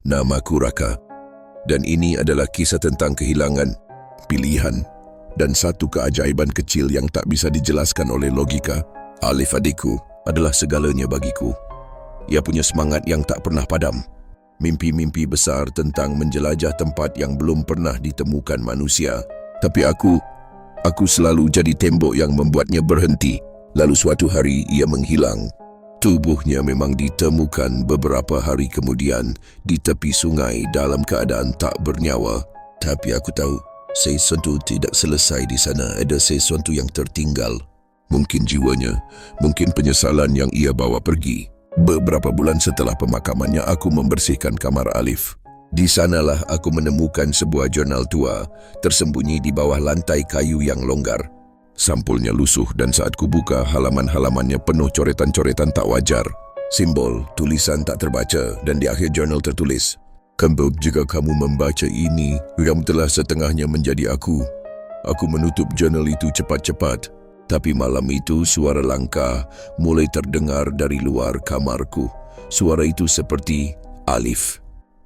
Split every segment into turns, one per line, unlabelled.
Namaku Raka, dan ini adalah kisah tentang kehilangan, pilihan, dan satu keajaiban kecil yang tak bisa dijelaskan oleh logika. Alif adikku adalah segalanya bagiku. Ia punya semangat yang tak pernah padam, mimpi-mimpi besar tentang menjelajah tempat yang belum pernah ditemukan manusia. Tapi aku selalu jadi tembok yang membuatnya berhenti. Lalu suatu hari ia menghilang. Tubuhnya memang ditemukan beberapa hari kemudian di tepi sungai dalam keadaan tak bernyawa. Tapi aku tahu sesuatu tidak selesai di sana. Ada sesuatu yang tertinggal. Mungkin jiwanya, mungkin penyesalan yang ia bawa pergi. Beberapa bulan setelah pemakamannya, aku membersihkan kamar Alif. Di sanalah aku menemukan sebuah jurnal tua tersembunyi di bawah lantai kayu yang longgar. Sampulnya lusuh dan saat kubuka, halaman-halamannya penuh coretan-coretan tak wajar. Simbol, tulisan tak terbaca dan di akhir jurnal tertulis, "Kembali jika kamu membaca ini, kamu telah setengahnya menjadi aku." Aku menutup jurnal itu cepat-cepat. Tapi malam itu suara langkah mulai terdengar dari luar kamarku. Suara itu seperti Alif.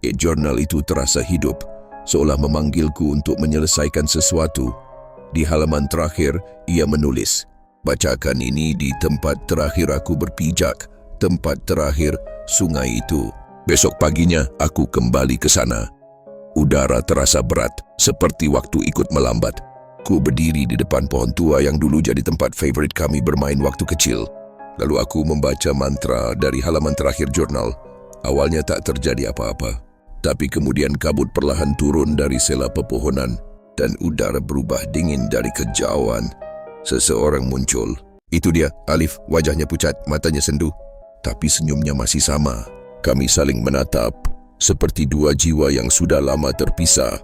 Jurnal itu terasa hidup, seolah memanggilku untuk menyelesaikan sesuatu. Di halaman terakhir, ia menulis, "Bacakan ini di tempat terakhir aku berpijak, tempat terakhir sungai itu." Besok paginya, aku kembali ke sana. Udara terasa berat, seperti waktu ikut melambat. Ku berdiri di depan pohon tua yang dulu jadi tempat favorit kami bermain waktu kecil. Lalu aku membaca mantra dari halaman terakhir jurnal. Awalnya tak terjadi apa-apa, tapi kemudian kabut perlahan turun dari sela pepohonan dan udara berubah dingin dari kejauhan. Seseorang muncul. Itu dia, Alif. Wajahnya pucat, matanya sendu, tapi senyumnya masih sama. Kami saling menatap, seperti dua jiwa yang sudah lama terpisah.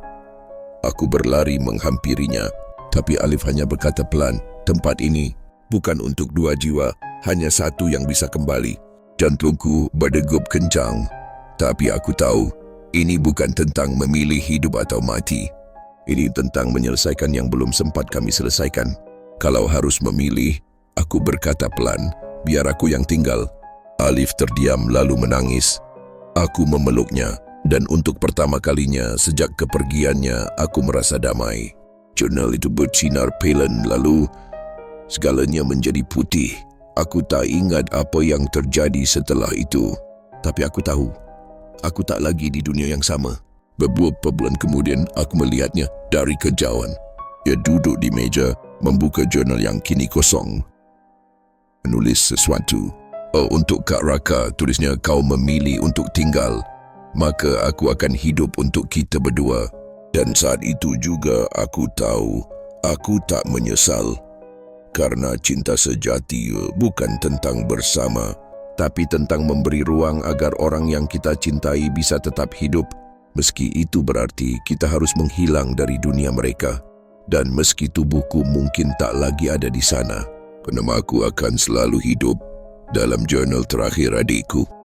Aku berlari menghampirinya, tapi Alif hanya berkata pelan, "Tempat ini bukan untuk dua jiwa, hanya satu yang bisa kembali." Jantungku berdegup kencang, tapi aku tahu ini bukan tentang memilih hidup atau mati. Ini tentang menyelesaikan yang belum sempat kami selesaikan. Kalau harus memilih, aku berkata pelan, "Biar aku yang tinggal." Alif terdiam lalu menangis. Aku memeluknya, dan untuk pertama kalinya sejak kepergiannya, aku merasa damai. Jurnal itu bersinar pelan, lalu segalanya menjadi putih. Aku tak ingat apa yang terjadi setelah itu. Tapi aku tahu, aku tak lagi di dunia yang sama. Beberapa bulan kemudian, aku melihatnya dari kejauhan. Ia duduk di meja, membuka jurnal yang kini kosong. Menulis sesuatu. "Oh, untuk Kak Raka," tulisnya, "kau memilih untuk tinggal. Maka aku akan hidup untuk kita berdua." Dan saat itu juga aku tahu, aku tak menyesal. Karena cinta sejati bukan tentang bersama, tapi tentang memberi ruang agar orang yang kita cintai bisa tetap hidup. Meski itu berarti kita harus menghilang dari dunia mereka. Dan meski tubuhku mungkin tak lagi ada di sana, namaku akan selalu hidup dalam jurnal terakhir adikku.